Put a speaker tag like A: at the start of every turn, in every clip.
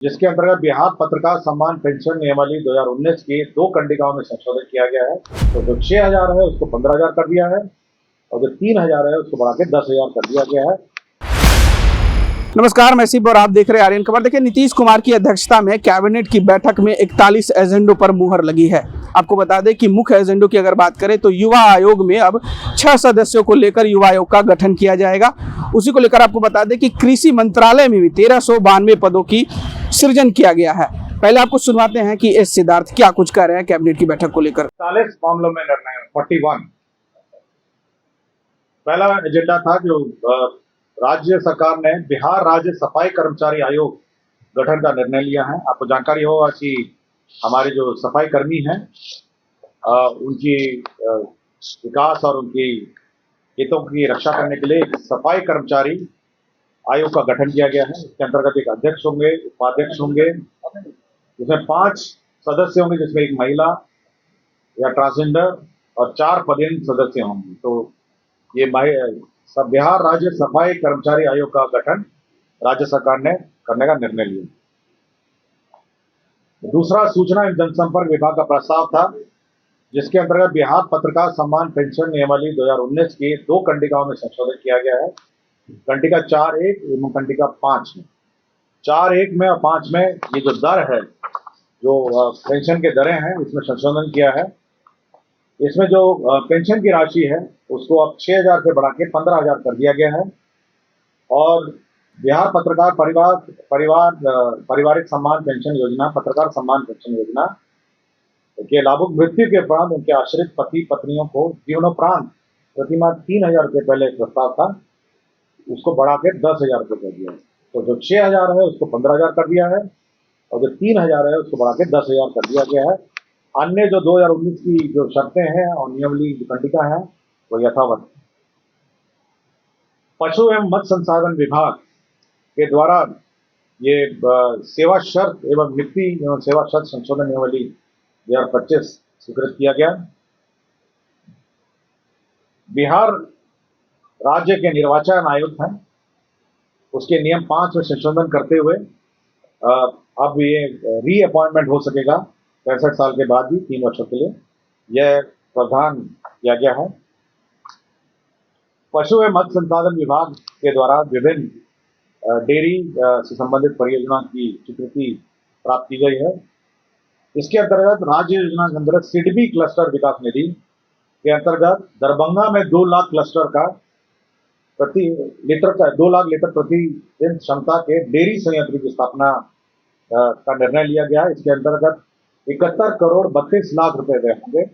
A: जिसके अंतर्गत बिहार पत्रकार सम्मान पेंशन नियमावली 2019 की 2 कंडिकाओं में संशोधन किया गया है। तो जो 6,000 है उसको 15,000 कर दिया है और जो 3,000 है उसको बढ़ा के 10,000 कर दिया गया है।
B: नमस्कार, मैं शिव और आप देख रहे हैं आर्यन खबर। देखिए, नीतीश कुमार की अध्यक्षता में कैबिनेट की बैठक में 41 एजेंडों पर मुहर लगी है। आपको बता दें कि मुख्य एजेंडों की अगर बात करें तो युवा आयोग में अब 6 सदस्यों को लेकर युवा आयोग का गठन किया जाएगा। उसी को लेकर आपको बता दें कि कृषि मंत्रालय में भी 1392 पदों की सृजन किया गया है। पहले आपको सुनवाते हैं कि एस सिद्धार्थ क्या कुछ कह रहे हैं कैबिनेट की बैठक को लेकर।
A: 40 मामलों में निर्णय 41। पहला एजेंडा था जो राज्य सरकार ने बिहार राज्य सफाई कर्मचारी आयोग गठन का निर्णय लिया है। आपको जानकारी होगा कि हमारे जो सफाई कर्मी हैं उनकी विकास और उनकी हितों की रक्षा करने के लिए सफाई कर्मचारी आयोग का गठन किया गया है। इसके अंतर्गत एक अध्यक्ष होंगे, उपाध्यक्ष होंगे, जिसमें 5 सदस्य होंगे, जिसमें एक महिला या ट्रांसजेंडर और 4 पदेन सदस्य होंगे। तो ये बिहार राज्य सफाई कर्मचारी आयोग का गठन राज्य सरकार ने करने का निर्णय लिया। दूसरा सूचना एवं जनसंपर्क विभाग का प्रस्ताव था, जिसके अंतर्गत बिहार पत्रकार सम्मान पेंशन नियमावली 2019 की 2 कंडिकाओं में संशोधन किया गया है। कंडिका 4.1 एवं कंडिका 5 में 4.1 में और 5 में ये जो दर है, जो पेंशन के दरें हैं, इसमें संशोधन किया है। इसमें जो पेंशन की राशि है उसको अब 6,000 से बढ़ा के 15,000 कर दिया गया है और बिहार पत्रकार पारिवारिक सम्मान पेंशन योजना, पत्रकार सम्मान पेंशन योजना के लाभुक मृत्यु के उपरांत उनके आश्रित पति पत्नियों को जीवनोपरांत प्रतिमाह 3,000 रुपये पहले एक प्रस्ताव था, उसको बढ़ा के 10,000 रुपये कर दिया है। तो जो 6,000 है उसको 15,000 कर दिया है और जो 3,000 है उसको बढ़ा के 10,000 कर दिया गया है। अन्य जो 2019 की जो शर्तें हैं और नियमावली जो कंडिका है वो यथावत। पशु एवं मत्स्य संसाधन विभाग के द्वारा ये सेवा शर्त एवं नियुक्ति एवं सेवा शर्त संशोधन नियमावली 2025 स्वीकृत किया गया। बिहार राज्य के निर्वाचन आयुक्त हैं, उसके नियम 5 में संशोधन करते हुए अब ये री अपॉइंटमेंट हो सकेगा 65 साल के बाद भी 3 वर्षों के लिए, यह प्रावधान किया गया है। पशु एवं मत्स्य संसाधन विभाग के द्वारा विभिन्न डेयरी से संबंधित परियोजना की स्वीकृति प्राप्त की गई है। इसके अंतर्गत राज्य योजना के अंतर्गत सिडबी क्लस्टर विकास निधि के अंतर्गत दरभंगा में 2 लाख क्लस्टर का 2 लाख लीटर प्रति दिन क्षमता के डेयरी संयंत्र की स्थापना का निर्णय लिया गया है। इसके अंतर्गत 71 करोड़ 32 लाख रुपए व्यय होंगे।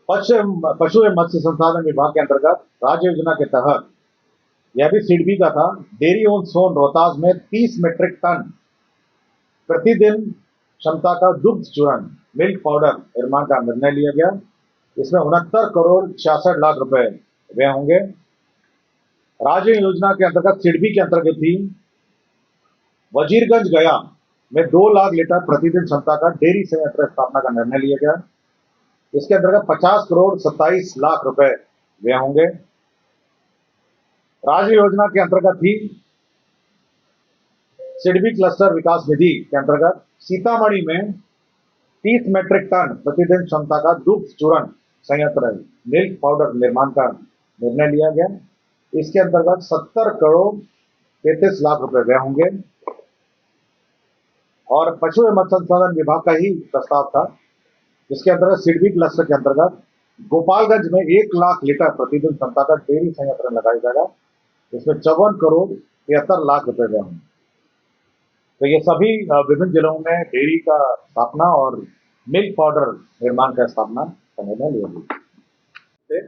A: पशु एवं मत्स्य संसाधन विभाग के अंतर्गत राज्य योजना के तहत यह भी सिडबी का था, डेयरी ऑन सोन रोहतास में 30 मीट्रिक टन प्रतिदिन क्षमता का दुग्ध चूर्ण मिल्क पाउडर निर्माण का निर्णय लिया गया। इसमें 69 करोड़ 66 लाख रुपए व्यय होंगे। राज्य योजना के अंतर्गत सिडबी के अंतर्गत भी वजीरगंज गया में 2 लाख लीटर प्रतिदिन क्षमता का डेयरी संयंत्र स्थापना का निर्णय लिया गया। इसके अंतर्गत 50 करोड़ 27 लाख रुपए व्यय होंगे। राज्य योजना के अंतर्गत भी सिडबी क्लस्टर विकास निधि के अंतर्गत सीतामढ़ी में 30 मीट्रिक टन प्रतिदिन क्षमता का दुग्ध चूर्ण संयंत्र मिल्क पाउडर निर्माण का निर्णय लिया गया। इसके अंतर्गत 70 करोड़ 33 लाख रुपए व्यय होंगे। और पशु एवं मत्स्य संसाधन विभाग का ही प्रस्ताव था, जिसके अंतर्गत सिडबी क्लस्टर के अंतर्गत गोपालगंज में 1 लाख लीटर प्रतिदिन क्षमता का डेयरी संयंत्र लगाया जाएगा। इसमें 54 करोड़ 73 लाख रुपए व्यय होंगे। तो ये सभी विभिन्न जिलों में डेयरी का स्थापना और मिल्क पाउडर निर्माण का स्थापना का निर्णय लिया गया।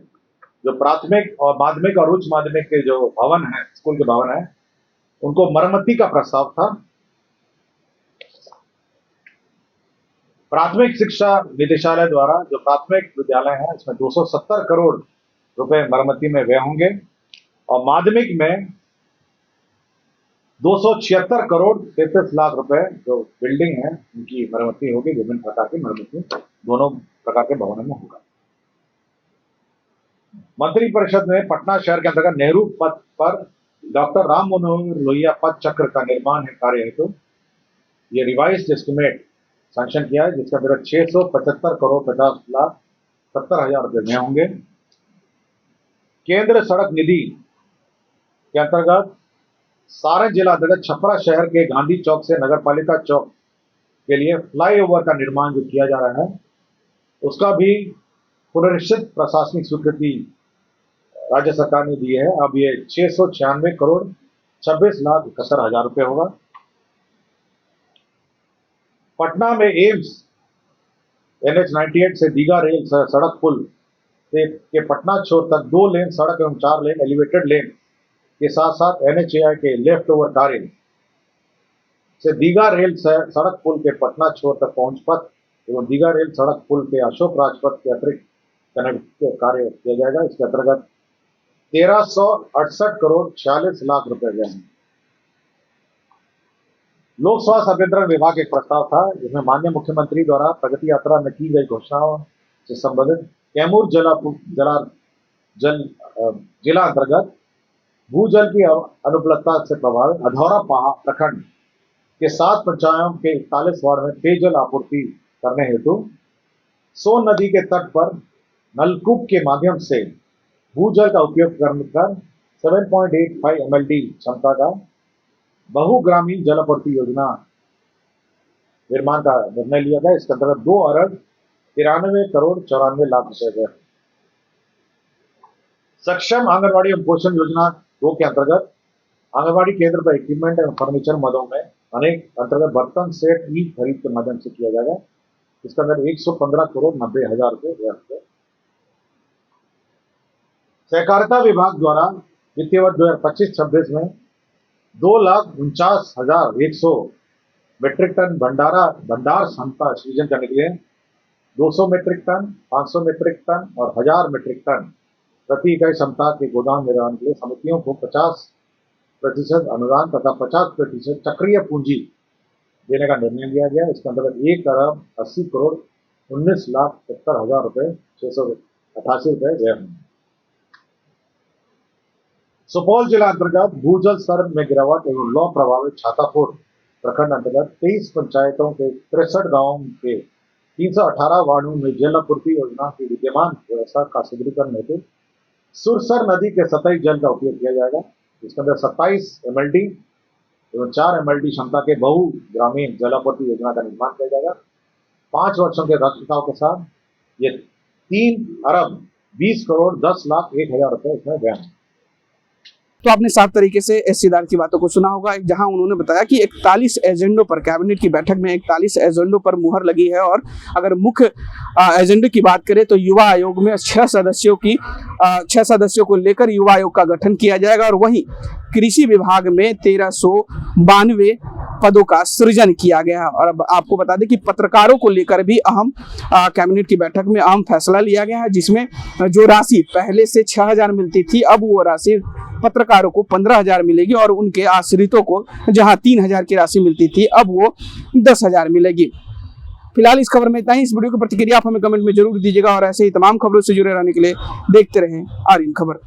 A: जो प्राथमिक और माध्यमिक और उच्च माध्यमिक के जो भवन है, स्कूल के भवन है, उनको मरम्मती का प्रस्ताव था। प्राथमिक शिक्षा निदेशालय द्वारा जो प्राथमिक विद्यालय है, इसमें 270 करोड़ रुपए मरम्मती में व्यय होंगे और माध्यमिक में 276 करोड़ 33 लाख रुपए जो बिल्डिंग है उनकी मरम्मती होगी। विभिन्न प्रकार की मरम्मती दोनों प्रकार के भवनों में होगा। मंत्रिपरिषद ने पटना शहर के अंतर्गत नेहरू पथ पर डॉक्टर राम मनोहर लोहिया पद चक्र का निर्माण है कार्य हेतु ये रिवाइज्ड एस्टिमेट सैंक्शन किया है, जिसका बजट 675 करोड़ 50 लाख 70 हजार रुपये में होंगे। केंद्र सड़क निधि के अंतर्गत सारण जिला अंतर्गत छपरा शहर के गांधी चौक से नगरपालिका चौक के लिए फ्लाईओवर का निर्माण जो किया जा रहा है, उसका भी पुनरीक्षित प्रशासनिक स्वीकृति राज्य सरकार ने दी है। अब ये 696 करोड़ 26 लाख 71 हजार रुपये होगा। पटना में एम्स NH 98 से दीघा रेल सड़क पुल के पटना छोर तक 2 लेन सड़क एवं 4 लेन एलिवेटेड लेन के साथ साथ NHAI के लेफ्ट ओवर कार्य से दीघा रेल सड़क पुल के पटना छोर तक पहुंच पथ एवं दीघा रेल सड़क पुल के अशोक राजपथ के अतिरिक्त कनेक्ट कार्य किया जाएगा। इसके अंतर्गत 1368 करोड़ 46 लाख रुपए गए हैं। लोक स्वास्थ्य अभियंत्रण विभाग एक प्रस्ताव था, जिसमें माननीय मुख्यमंत्री द्वारा प्रगति यात्रा में की गई घोषणाओं से संबंधित कैमूर जिला अंतर्गत भूजल की अनुपलब्धता से प्रभावित अधौरा प्रखंड के 7 पंचायतों के 41 वार्ड में पेयजल आपूर्ति करने हेतु सोन नदी के तट पर नलकूप के माध्यम से भूजल का उपयोग कर 7.85 MLD क्षमता का बहुग्रामीण जल आपूर्ति योजना निर्माण का निर्णय लिया गया। इसके अंतर्गत 2 अरब 93 करोड़ 94 लाख रुपए गए। सक्षम आंगनबाड़ी एवं पोषण योजना 2 के अंतर्गत आंगनबाड़ी केंद्र पर इक्विपमेंट एवं फर्नीचर मदों में अनेक अंतर्गत बर्तन सेट ई खरीद के माध्यम से किया जाएगा। इसके अंदर 115 करोड़ 90 हजार रुपये व्यय होंगे। सहकारिता विभाग द्वारा वित्तीय वर्ष 2025-26 में 2,49,100 मीट्रिक टन भंडार क्षमता सृजन करने के लिए 200 मीट्रिक टन, 500 मीट्रिक टन और 1000 मीट्रिक टन प्रति इकाई क्षमता के गोदाम निर्माण के लिए समितियों को 50% अनुदान तथा 50% चक्रीय पूंजी देने का निर्णय लिया गया। इसके अंतर्गत 1 अरब 80 करोड़ 19 लाख 70 हजार रुपये 688 रुपये व्यय होंगे। सुपौल जिला अंतर्गत भूजल स्तर में गिरावट एवं लौ प्रभावित छातापुर प्रखंड अंतर्गत 23 पंचायतों के 63 गांवों के 318 वार्डों में जल आपूर्ति योजना की विद्यमान व्यवस्था का सुदृढ़ीकरण हेतु सुरसर नदी के सतही जल का उपयोग किया जाएगा। इसके अंदर 27 MLD एवं 4 MLD क्षमता के बहुग्रामीण जल आपूर्ति योजना का निर्माण किया जाएगा। 5 वर्षों के रखरखाव के साथ ये 3 अरब 20 करोड़ 10 लाख 1 हजार रुपये इसमें व्यय हैं।
B: तो आपने साफ तरीके से एस सिद्धार्थ की बातों को सुना होगा, जहां उन्होंने बताया कि 41 एजेंडों पर कैबिनेट की बैठक में 41 एजेंडों पर मुहर लगी है। और अगर मुख्य एजेंडे की बात करें तो युवा आयोग में 6 सदस्यों को लेकर युवा आयोग का गठन किया जाएगा। और वहीं कृषि विभाग में 1392 पदों का सृजन किया गया। और अब आपको बता दें कि पत्रकारों को लेकर भी अहम कैबिनेट की बैठक में अहम फैसला लिया गया है, जिसमें जो राशि पहले से 6,000 मिलती थी, अब वो राशि पत्रकारों को 15,000 मिलेगी और उनके आश्रितों को जहां 3,000 की राशि मिलती थी, अब वो 10,000 मिलेगी। फिलहाल इस खबर में इतना ही। इस वीडियो की प्रतिक्रिया आप हमें कमेंट में जरूर दीजिएगा और ऐसे ही तमाम खबरों से जुड़े रहने के लिए देखते रहें आर्यन खबर।